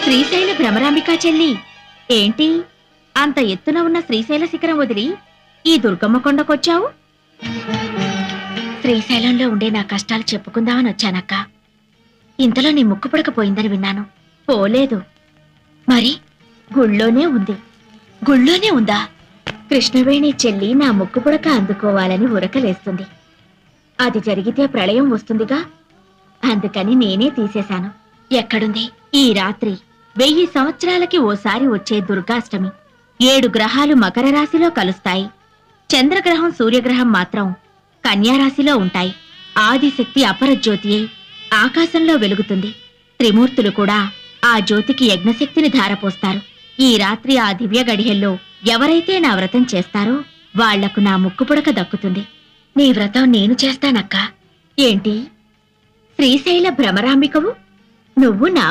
శ్రీశైల భ్రమరాంబికా చెల్లి, ఏంటి అంత ఎత్తున ఉన్న శ్రీశైల శిఖరం వదిలి ఈ దుర్గమ్మ కొండకొచ్చావు? శ్రీశైలంలో ఉండే నా కష్టాలు చెప్పుకుందామని వచ్చానక్క. ఇంతలో నీ ముక్కు పుడకపోయిందని విన్నాను. పోలేదు. మరి గుళ్ళోనే ఉంది. గుళ్ళోనే ఉందా? కృష్ణవేణి చెల్లి నా ముక్కు పుడక అందుకోవాలని ఉరకలేస్తుంది. అది జరిగితే ప్రళయం వస్తుందిగా, అందుకని నేనే తీసేశాను. ఎక్కడుంది? ఈ రాత్రి 1000 సంవత్సరాలకి ఓసారి వచ్చే దుర్గాష్టమి. 7 గ్రహాలు మకర రాశిలో కలుస్తాయి. చంద్రగ్రహం సూర్యగ్రహం మాత్రం కన్యారాశిలో ఉంటాయి. ఆదిశక్తి అపరజ్యోతి అయి ఆకాశంలో వెలుగుతుంది. త్రిమూర్తులు కూడా ఆ జ్యోతికి యజ్ఞశక్తిని ధారపోస్తారు. ఈ రాత్రి ఆ దివ్య గడియల్లో ఎవరైతే నా వ్రతం చేస్తారో వాళ్లకు నా ముక్కు పుడక దక్కుతుంది. నీ వ్రతం నేను చేస్తానక్కా. ఏంటి శ్రీశైల భ్రమరాంబికవు, నువ్వు నా